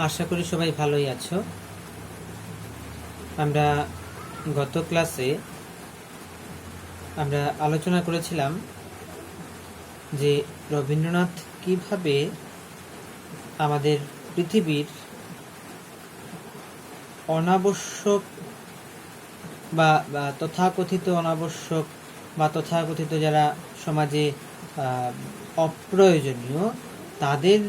আশা করি সবাই ভালোই আছো। আমরা গত ক্লাসে আমরা আলোচনা করেছিলাম যে রবীন্দ্রনাথ কিভাবে আমাদের পৃথিবীর অনাবশ্যক বা তথাকথিত অনাবশ্যক বা তথাকথিত যারা সমাজে অপ্রয়োজনীয়, তাদের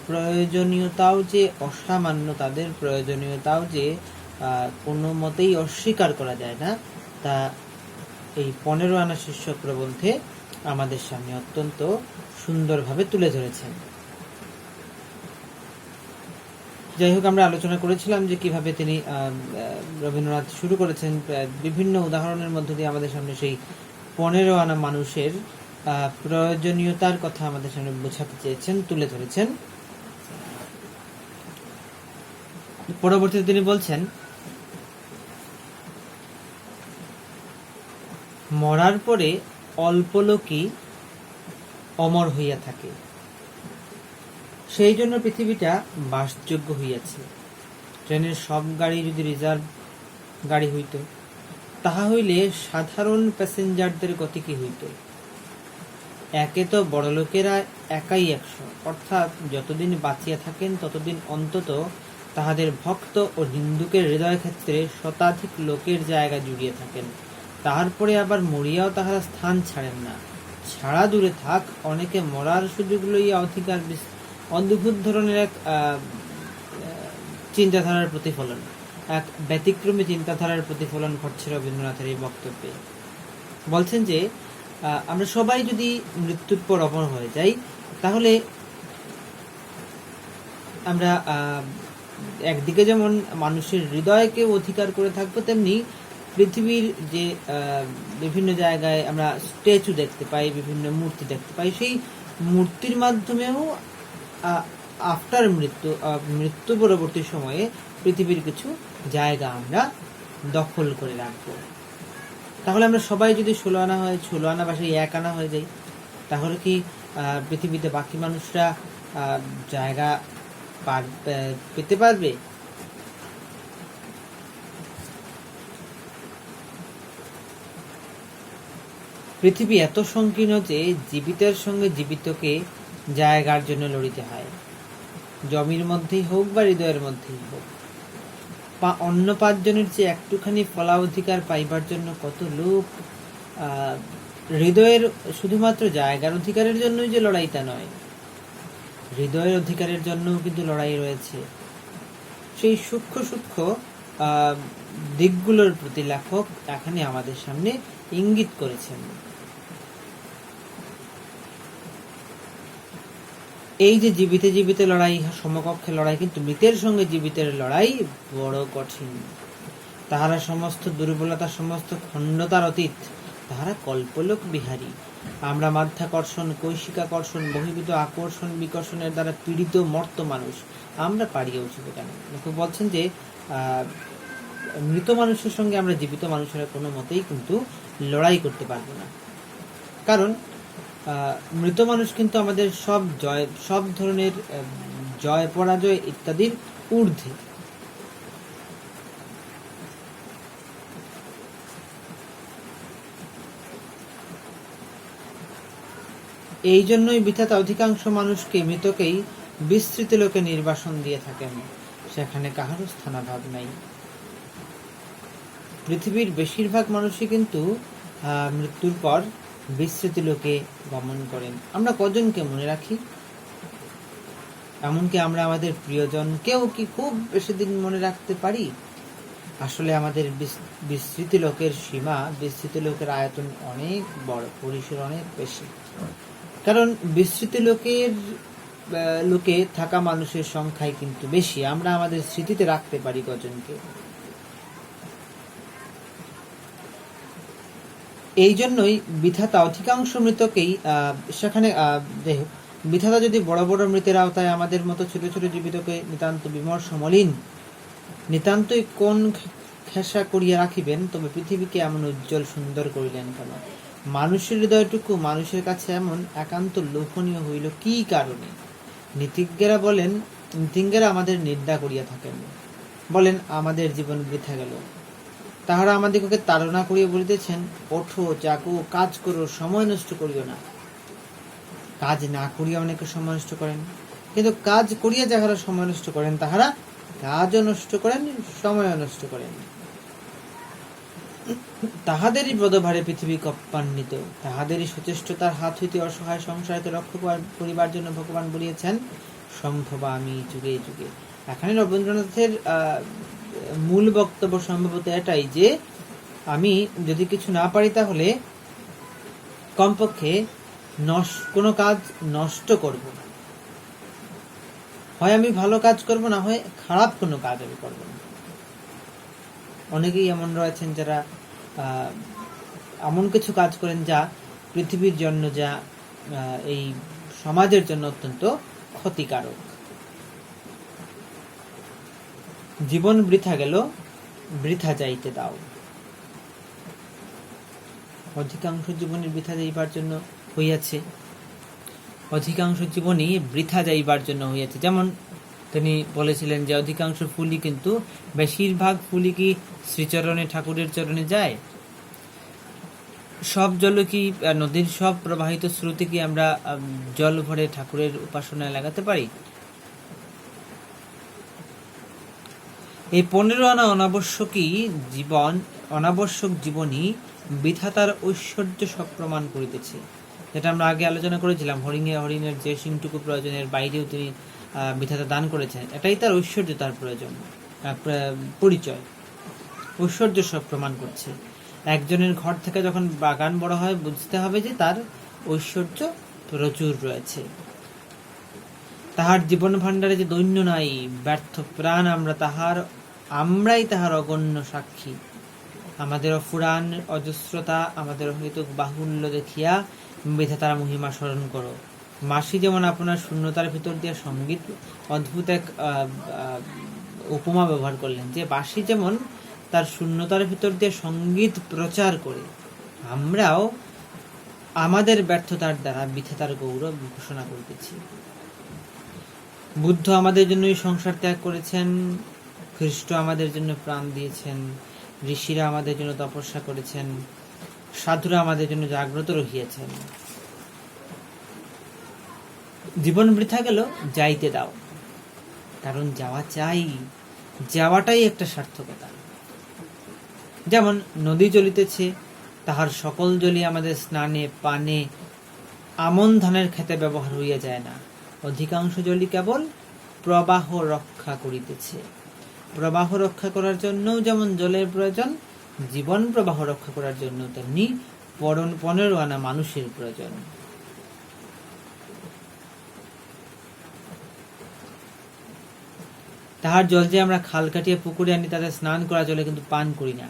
প্রয়োজনীয়তাও যে অসামান্য, তাদের প্রয়োজনীয়তাও যে কোনো মতেই অস্বীকার করা যায় না, তা এই 15 আনা শীর্ষক প্রবন্ধে আমাদের সামনে অত্যন্ত সুন্দরভাবে তুলে ধরেছেন। যাই হোক, আমরা আলোচনা করেছিলাম যে কিভাবে তিনি রবীন্দ্রনাথ শুরু করেছেন, বিভিন্ন উদাহরণের মধ্য দিয়ে আমাদের সামনে সেই 15 আনা মানুষের প্রয়োজনীয়তার কথা আমাদের সামনে বোঝাতে চেয়েছেন, তুলে ধরেছেন। পরবর্তীতে তিনি বলছেন, মরার পরে অল্প লোকই অমর হইয়া থাকে, সেই জন্য পৃথিবীটা বাসযোগ্য হইয়াছে। ট্রেনের সব গাড়ি যদি রিজার্ভ গাড়ি হইত, তাহা হইলে সাধারণ প্যাসেঞ্জারদের গতি কি হইত? একে তো বড় লোকেরা একাই 100, অর্থাৎ যতদিন বাঁচিয়া থাকেন ততদিন অন্তত তাহাদের ভক্ত ও নিন্দুকের হৃদয় ক্ষেত্রে শতাধিক লোকের জায়গা জুড়িয়ে থাকেন। তারপরে আবার মরিয়াও তাহারা স্থান ছাড়েন না। ছাড়া দূরে থাক, অনেকে মরার সুযোগ লইয়া অধিকার অদ্ভুত ধরনের এক চিন্তাধারার প্রতিফলন, এক ব্যতিক্রমী চিন্তাধারার প্রতিফলন ঘটছে রবীন্দ্রনাথের এই বক্তব্যে। বলছেন যে আমরা সবাই যদি মৃত্যুর পর অমর হয়ে যাই, তাহলে আমরা একদিকে যেমন মানুষের হৃদয়কে অধিকার করে থাকবো, তেমনি পৃথিবীর যে বিভিন্ন জায়গায় আমরা স্ট্যাচু দেখতে পাই, বিভিন্ন মূর্তি দেখতে পাই, সেই মূর্তির মাধ্যমেও আফটার মৃত্যু পরবর্তী সময়ে পৃথিবীর কিছু জায়গা আমরা দখল করে রাখবো। তাহলে আমরা সবাই যদি 16 আনা হয়, 16 আনা বা সেই 1 আনা হয়ে যাই, তাহলে কি পৃথিবীতে বাকি মানুষরা জায়গা পেতে পারবে? পৃথিবী এত সংকীর্ণ যে জীবিতের সঙ্গে জীবিতকে জায়গার জন্য লড়িতে হয়, জমির মধ্যেই হোক বা হৃদয়ের মধ্যেই হোক। অন্য 5 জনের চেয়ে একটুখানি ফলাধিকার পাইবার জন্য কত লোক হৃদয়ের শুধুমাত্র জায়গার অধিকারের জন্যই যে লড়াই তা নয়, হৃদয়ের অধিকারের জন্যও কিন্তু লড়াই রয়েছে। সেই সূক্ষ্ম সূক্ষ্ম দিকগুলোর প্রতি লেখক এখানে আমাদের সামনে ইঙ্গিত করেছেন। এই যে জীবিতে জীবিতে লড়াই, সমকক্ষে লড়াই, কিন্তু মৃতের সঙ্গে জীবিতের লড়াই বড় কঠিন। তাহারা সমস্ত দুর্বলতা, সমস্ত খণ্ডতার অতীত, তাহারা কল্পলোক বিহারী। আমরা মাধ্যাকর্ষণ, কৈশিকাকর্ষণ, বহির্ভূত আকর্ষণ বিকর্ষণের দ্বারা পীড়িত মর্ত মানুষ, আমরা পারিয়ে উঠিব কেন? খুব বলছেন যে মৃত মানুষের সঙ্গে আমরা জীবিত মানুষেরা কোনো মতেই কিন্তু লড়াই করতে পারবো না, কারণ মৃত মানুষ কিন্তু আমাদের সব ধরনের জয় পরাজয় ইত্যাদির ঊর্ধ্বে। এই জন্যই বিধাতা অধিকাংশ মানুষকে, মৃতকেই বিস্তৃত লোকে নির্বাসন দিয়ে থাকেন, সেখানে কাহারও স্থানাভাব নাই। পৃথিবীর বেশিরভাগ মানুষই কিন্তু মৃত্যুর পর বিস্তৃত লোকে গমন করেন। আমরা কজনকে মনে রাখি? এমনকি আমরা আমাদের প্রিয়জনকেও কি খুব বেশি দিন মনে রাখতে পারি? আসলে আমাদের বিস্তৃত লোকের সীমা, বিস্তৃত লোকের আয়তন অনেক বড়, পরিসর অনেক বেশি। কারণ বিস্তৃত লোকে থাকা মানুষের সংখ্যাই কিন্তু বেশি। আমরা আমাদের স্মৃতিতে রাখতে পারি কজনকে। এই জন্যই বিধাতা অধিকাংশ মৃতকেই সেখানে বিধাতা যদি বড় বড় মৃতের আওতায় আমাদের মতো ছোট ছোট জীবিতকে নিতান্ত বিমর্ষ মলিন, নিতান্তই কোন খেসা করিয়া রাখিবেন, তবে পৃথিবীকে এমন উজ্জ্বল সুন্দর করিলেন কেন? মানুষের হৃদয়টুকু মানুষের কাছে এমন একান্ত লোভনীয় হইল কি কারণে? নীতিজ্ঞেরা বলেন তিঙ্গেরা আমাদের নিন্দা করিয়া থাকেন, বলেন আমাদের জীবন বৃথা গেল। তাহারা আমাদিগকে তাড়না করিয়া বলিতেছেন, ওঠো, জাগো, কাজ করো, সময় নষ্ট করিও না। কাজ না করিয়া অনেকে সময় নষ্ট করেন, কিন্তু কাজ করিয়া যাহারা সময় নষ্ট করেন তাহারা কাজও নষ্ট করেন, সময় নষ্ট করেন। তাহাদেরই ব্রতভারে পৃথিবী কপ্পান্বিত, তাহাদেরই সচেষ্টতার হাত হইতে অসহায় সংসারকে রক্ষা করিবার জন্য ভগবান বলিয়াছেন, সম্ভবামি যুগে যুগে। এখানে রবীন্দ্রনাথের মূল বক্তব্য সম্ভবত এটাই যে আমি যদি কিছু না পারি তাহলে কমপক্ষে কোনো কাজ নষ্ট করব না, হয় আমি ভালো কাজ করব, না হয় খারাপ কোনো কাজ আমি করব না। অনেকেই এমন রয়েছেন যারা এমন কিছু কাজ করেন যা পৃথিবীর জন্য, যা এই সমাজের জন্য অত্যন্ত ক্ষতিকারক। জীবন বৃথা গেল, বৃথা যাইতে দাও। অধিকাংশ জীবনের বৃথা যাইবার জন্য হইয়াছে, অধিকাংশ জীবনই বৃথা যাইবার জন্য হইয়াছে। যেমন তিনি বলেছিলেন যে অধিকাংশ ফুলই কিন্তু, বেশিরভাগ ফুলই কি শ্রীচরণে, ঠাকুরের চরণে যায়? সব জল কি, নদীর সব প্রবাহিত স্রোতে কি আমরা জল ভরে ঠাকুরের উপাসনায় লাগাতে পারি? এই 15 আনা অনাবশ্যক জীবনই বিধাতার ঐশ্বর্য সব প্রমাণ করিতেছে, যেটা আমরা আগে আলোচনা করেছিলাম। হরিণের যে সিংটুকু প্রয়োজনের বাইরেও তিনি বিধাতা দান করেছেন, এটাই তার ঐশ্বর্য, তার প্রয়োজন, পরিচয়। ঐশ্বর্য সব প্রমাণ করছে। একজনের ঘর থেকে যখন বাগান বড় হয়, বুঝতে হবে যে তার ঐশ্বর্য প্রচুর রয়েছে। তাহার জীবন ভাণ্ডারে যে দৈন্য নাই, ব্যর্থ প্রাণ আমরাই তাহার অগণ্য সাক্ষী। আমাদের অফুরান অজস্রতা, আমাদের অহেতুক বাহুল্য দেখিয়া বিধাতার মহিমা স্মরণ করো। মাসি যেমন আপনার শূন্যতার ভিতর দিয়ে সঙ্গীত, অদ্ভুত এক উপমা ব্যবহার করলেন, যে বাঁশি যেমন তার শূন্যতার ভিতর দিয়ে সঙ্গীত প্রচার করে, আমরাও আমাদের ব্যর্থতার দ্বারা বিধাতার গৌরব ঘোষণা করিতেছি। বুদ্ধ আমাদের জন্য এই সংসার ত্যাগ করেছেন, খ্রিস্ট আমাদের জন্য প্রাণ দিয়েছেন, ঋষিরা আমাদের জন্য তপস্যা করেছেন, সাধুরা আমাদের জন্য জাগ্রত রহিয়াছেন। জীবন বৃথা গেল, যাইতে দাও। কারণ যাওয়া চাই, যাওয়াটাই একটা সার্থকতা। যেমন নদী চলিতেছে, তাহার সকল জলই আমাদের স্নানে, পানে, আমন ধানের খেতে ব্যবহার হইয়া যায় না। অধিকাংশ জলই কেবল প্রবাহ রক্ষা করিতেছে। প্রবাহ রক্ষা করার জন্য যেমন জলের প্রয়োজন, জীবন প্রবাহ রক্ষা করার জন্য তেমনি 15 আনা মানুষের প্রয়োজন। তাহার জল যে আমরা খাল কাটিয়ে পুকুরে আনি, তাতে স্নান করা জলে কিন্তু পান করি না।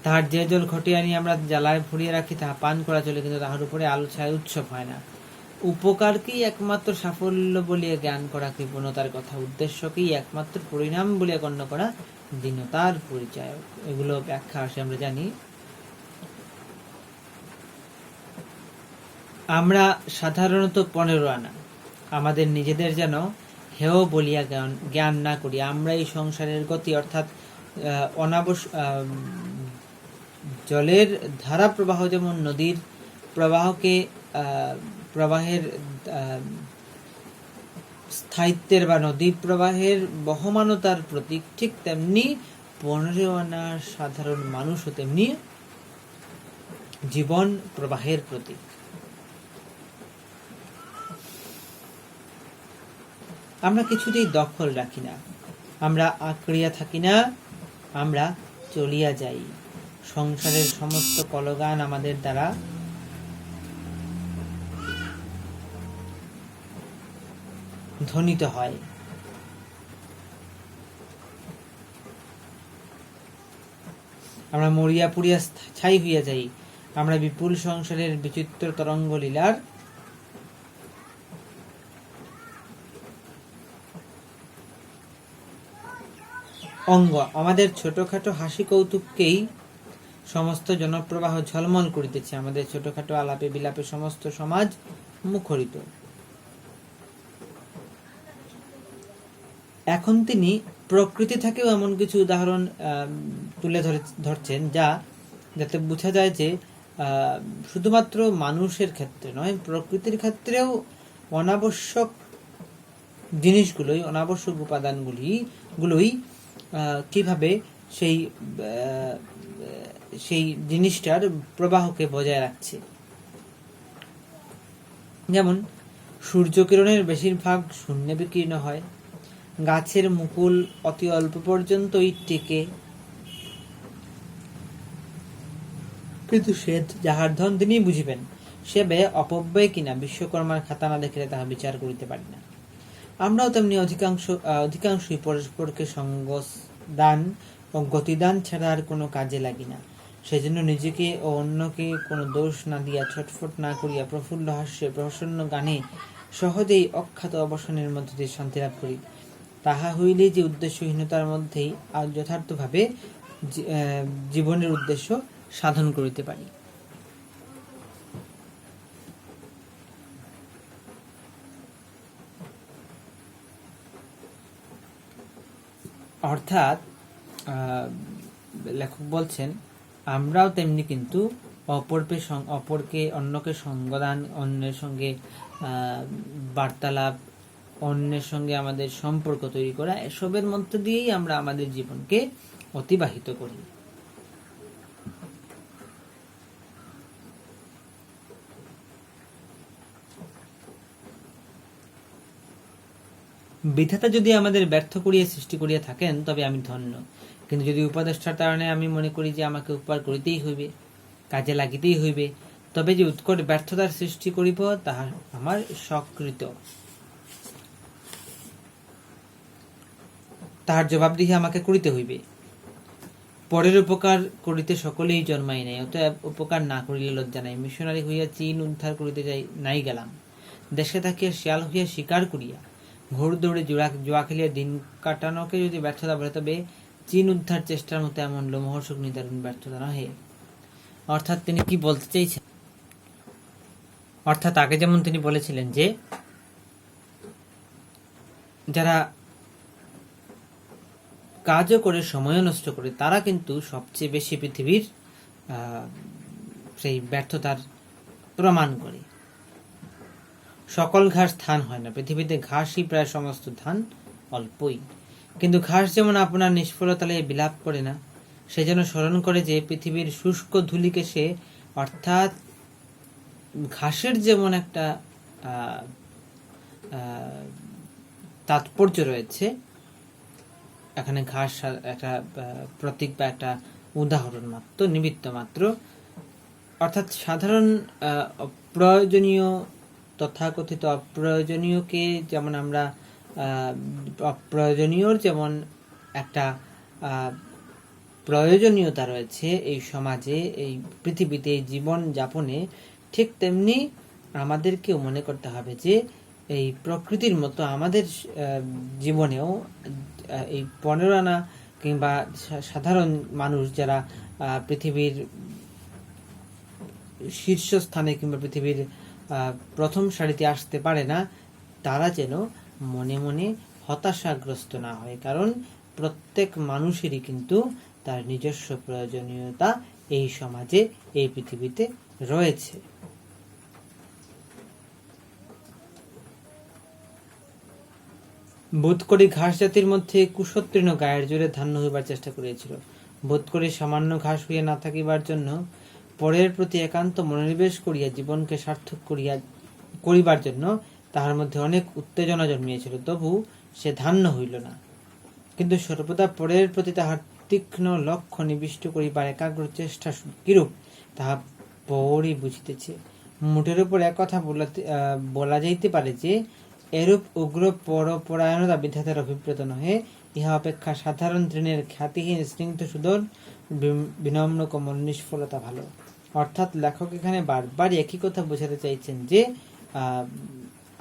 তাহার যে জল ঘটে আনি আমরা জ্বালায় ভরিয়ে রাখি, তাহা পান করা চলে, কিন্তু তাহার উপরে আলো ছায় উৎসব হয় না। উপকারকেই একমাত্র সাফল্য বলিয়া জ্ঞান করা কৃপণতার কথা, উদ্দেশ্যকেই একমাত্র পরিণাম বলিয়া গণ্য করা দীনতার পরিচয়। এগুলো ব্যাখ্যা আসে আমরা জানি। আমরা সাধারণত 15 আনা আমাদের নিজেদের যেন হেয় বলিয়া জ্ঞান না করি। আমরা এই সংসারের গতি, অর্থাৎ জলের ধারা প্রবাহ যেমন নদীর প্রবাহের স্থায়িত্বের বা নদী প্রবাহের বহমানতার প্রতীক, ঠিক তেমনি 15 আনা সাধারণ মানুষও তেমনি জীবন প্রবাহের প্রতীক। আমরা কিছুতেই দখল রাখি না, আমরা আঁকড়িয়া থাকি না, আমরা চলিয়া যাই। সংসারের সমস্ত কলগান আমাদের দ্বারা ধ্বনিত হয়। আমরা মরিয়া পুড়িয়া ছাই হইয়া যাই। আমরা বিপুল সংসারের বিচিত্র তরঙ্গ লীলার অঙ্গ। আমাদের ছোটখাটো হাসি কৌতুককেই সমস্ত জনপ্রবাহ ঝলমল করিতেছে। আমাদের ছোটখাটো আলাপে বিলাপে সমস্ত সমাজ মুখরিত। এখন তিনি প্রকৃতি থেকেও এমন কিছু উদাহরণ তুলে ধরছেন যাতে বোঝা যায় যে শুধুমাত্র মানুষের ক্ষেত্রে নয়, প্রকৃতির ক্ষেত্রেও অনাবশ্যক জিনিসগুলোই, অনাবশ্যক উপাদানগুলোই কিভাবে সেই জিনিসটার প্রবাহকে বজায় রাখছে। যেমন সূর্যকিরণের বেশিরভাগ শূন্যে বিকীর্ণ হয়, গাছের মুকুল অতি অল্প পর্যন্তই টেকে, কিন্তু সে যাহার ধন তিনি বুঝিবেন, সে ব্যয় অপব্যয় কিনা বিশ্বকর্মার খাতা না দেখিলে তাহা বিচার করিতে পারি না। আমরাও তেমনি অধিকাংশই পরস্পরকে সঙ্গ দান ও গতিদান ছাড়া আর কোনো কাজে লাগি না। সেজন্য নিজেকে ও অন্যকে কোনো দোষ না দিয়া, ছটফট না করিয়া, প্রফুল্ল হাস্যে, প্রসন্ন গানে সহজেই অখ্যাত অবসানের মধ্য দিয়ে শান্তি লাভ করি। তাহা হইলে যে উদ্দেশ্যহীনতার মধ্যেই যথার্থভাবে জীবনের উদ্দেশ্য সাধন করিতে পারি। অর্থাৎ লেখক বলছেন, আমরাও তেমনি কিন্তু অন্যকে সঙ্গদান, অন্যের সঙ্গে বার্তালাপ, অন্যের সঙ্গে আমাদের সম্পর্ক তৈরি করা, এসবের মধ্য দিয়েই আমরা আমাদের জীবনকে অতিবাহিত করি। বিধাতা যদি আমাদের ব্যর্থ করিয়া সৃষ্টি করিয়া থাকেন তবে আমি ধন্য, কিন্তু যদি উপদেষ্টার কারণে আমি মনে করি যে আমাকে উপকার করিতেই হইবে, কাজে লাগিতেই হইবে, তবে যে উৎকট ব্যর্থতার সৃষ্টি করিব তাহা আমার স্বকৃত, তাহার জবাবদিহি আমাকে করিতে হইবে। পরের উপকার করিতে সকলেই জন্মাই নাই, অতএব উপকার না করিলে লজ্জা নাই। মিশনারি হইয়া চীন উদ্ধার করিতে নাই গেলাম, দেশে থাকিয়া শিয়াল হইয়া শিকার করিয়া, ঘোর দৌড়ে জুয়া খেলিয়া দিন কাটানোকে যদি ব্যর্থতা বলে, তবে চীন উদ্ধার চেষ্টার মতো এমন লোমহর্ষক নিদারুণ ব্যর্থতা নহে। অর্থাৎ তিনি কি বলতে চাইছেন? অর্থাৎ আগে যেমন তিনি বলেছিলেন যে যারা কাজও করে সময় নষ্ট করে তারা কিন্তু সবচেয়ে বেশি পৃথিবীর সেই ব্যর্থতার প্রমাণ করে। সকল ঘাস ধান হয় না, পৃথিবীতে ঘাসই প্রায় সমস্ত ধান, অল্পই। কিন্তু ঘাস যেমন আপনার নিষ্ফলতালে বিলাপ করে না, সে যেন স্মরণ করে যে পৃথিবীর শুষ্ক ধূলিকে সে, অর্থাৎ ঘাসের যেমন একটা তাৎপর্য রয়েছে, এখানে ঘাস একটা প্রতীক বা একটা উদাহরণ মাত্র, নিমিত্ত মাত্র। অর্থাৎ সাধারণ প্রয়োজনীয়, তথাকথিত অপ্রয়োজনীয়কে যেমন আমরা অপ্রয়োজনীয়র যেমন একটা প্রয়োজনীয়তা রয়েছে এই সমাজে, এই পৃথিবীতে, জীবন যাপনে, ঠিক তেমনি আমাদেরকেও মনে করতে হবে যে এই প্রকৃতির মতো আমাদের জীবনেও এই 15 আনা কিংবা সাধারণ মানুষ যারা পৃথিবীর শীর্ষস্থানে কিংবা পৃথিবীর প্রথম সারিতে আসতে পারে না, তারা যেন মনে মনে হতাশাগ্রস্ত না হয়, কারণ প্রত্যেক মানুষেরই কিন্তু তার নিজস্ব প্রয়োজনীয়তা এই সমাজে, এই পৃথিবীতে রয়েছে। বোধ করি ঘাস জাতির মধ্যে কুশোত্তীর্ণ গায়ের জোরে ধান্য হইবার চেষ্টা করিয়াছিল। বোধ করি সামান্য ঘাস হইয়া না থাকিবার জন্য, পরের প্রতি একান্ত মনোনিবেশ করিয়া জীবনকে সার্থক করিবার জন্য তাহার মধ্যে অনেক উত্তেজনা জন্মিয়েছিল, তবু সে ধান্য হইল না। কিন্তু সর্বদা পরের প্রতি তাহার তীক্ষ্ণ লক্ষ্য নিবিষ্ট করিবার একাগ্র চেষ্টা কিরূপ তাহা পরই বুঝিতেছে। মুঠের উপর এক কথা বলা যাইতে পারে যে এরূপ উগ্র পরপরায়ণতা বিধাতার অভিপ্রেত নহে, ইহা অপেক্ষা সাধারণ তৃণের খ্যাতিহীন স্নিগ্ধ সুদর বিনম্র কোমল নিষ্ফলতা ভালো। অর্থাৎ লেখক এখানে বারবার একই কথা বোঝাতে চাইছেন যে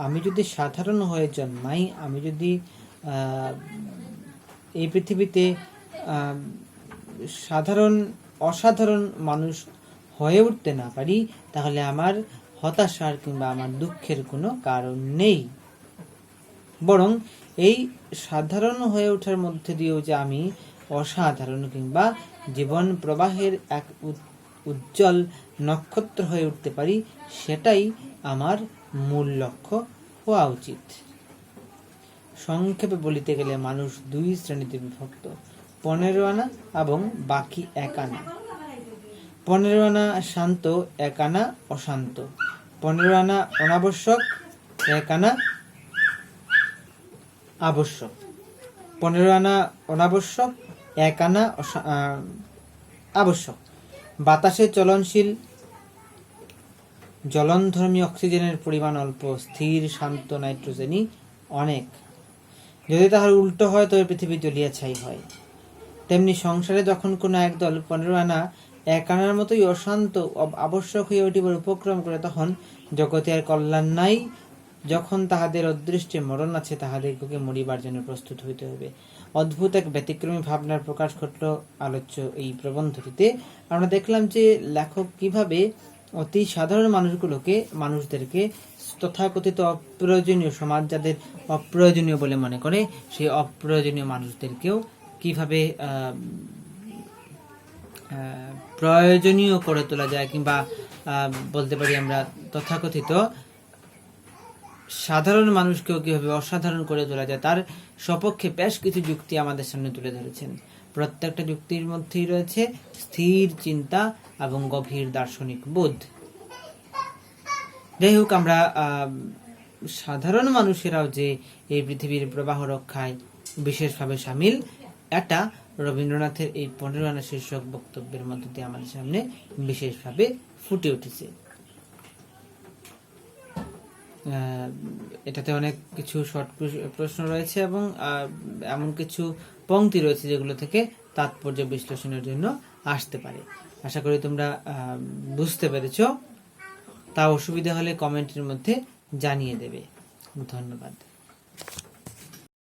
আমি যদি সাধারণ হয়ে জন্মাই, আমি যদি এই পৃথিবীতে অসাধারণ মানুষ হয়ে উঠতে না পারি, তাহলে আমার হতাশার কিংবা আমার দুঃখের কোনো কারণ নেই। বরং এই সাধারণ হয়ে ওঠার মধ্যে দিয়েও যে আমি অসাধারণ কিংবা জীবন প্রবাহের এক উজ্জ্বল নক্ষত্র হয়ে উঠতে পারি, সেটাই আমার মূল লক্ষ্য হওয়া উচিত। সংক্ষেপে বলিতে গেলে মানুষ দুই শ্রেণীতে বিভক্ত, 15 আনা এবং বাকি 1 আনা। 15 আনা শান্ত, 1 আনা অশান্ত। 15 আনা অনাবশ্যক, 1 আনা আবশ্যক। 15 আনা অনাবশ্যক, 1 আনা আবশ্যক। বাতাসে চলনশীল জ্বলনধর্মী অক্সিজেনের পরিমাণ অল্প, স্থির শান্ত নাইট্রোজেনই অনেক। যদি তাহার উল্টো হয় তবে পৃথিবী জ্বলিয়া ছাই হয়। তেমনি সংসারে যখন কোনো একদল 15 আনা 1 আনার মতোই অশান্ত আবশ্যক হয়ে উঠিবার উপক্রম করে, তখন জগতে আর কল্যাণ নাই। যখন তাহাদের অদৃষ্টে মরণ আছে, তাহাদিগকে মরিবার জন্য প্রস্তুত হইতে হবে। অদ্ভুত এক ব্যতিক্রমী ভাবনার প্রকাশ ঘটল আলোচ্য এই প্রবন্ধটিতে। আমরা দেখলাম যে লেখক কিভাবে অতি সাধারণ মানুষদেরকে তথাকথিত অপ্রয়োজনীয়, সমাজ যাদের অপ্রয়োজনীয় বলে মনে করে, সেই অপ্রয়োজনীয় মানুষদেরকেও কিভাবে প্রয়োজনীয় করে তোলা যায়, কিংবা বলতে পারি আমরা তথাকথিত সাধারণ মানুষকেও কিভাবে অসাধারণ করে তোলা যায়, তার সপক্ষে বেশ কিছু যুক্তি আমাদের সামনে তুলে ধরেছেন। প্রত্যেকটা যুক্তির মধ্যেই রয়েছে স্থির চিন্তা এবং গভীর দার্শনিক বোধ। যাই হোক, আমরা সাধারণ মানুষেরাও যে এই পৃথিবীর প্রবাহ রক্ষায় বিশেষভাবে সামিল, এটা রবীন্দ্রনাথের এই 15 আনা শীর্ষক বক্তব্যের মধ্য দিয়ে আমাদের সামনে বিশেষভাবে ফুটে উঠেছে। এটাতে অনেক কিছু শর্ট প্রশ্ন রয়েছে এবং এমন কিছু পংক্তি রয়েছে যেগুলো থেকে তাৎপর্য বিশ্লেষণের জন্য আসতে পারে। আশা করি তোমরা বুঝতে পেরেছ। তা অসুবিধা হলে কমেন্টের মধ্যে জানিয়ে দেবে। ধন্যবাদ।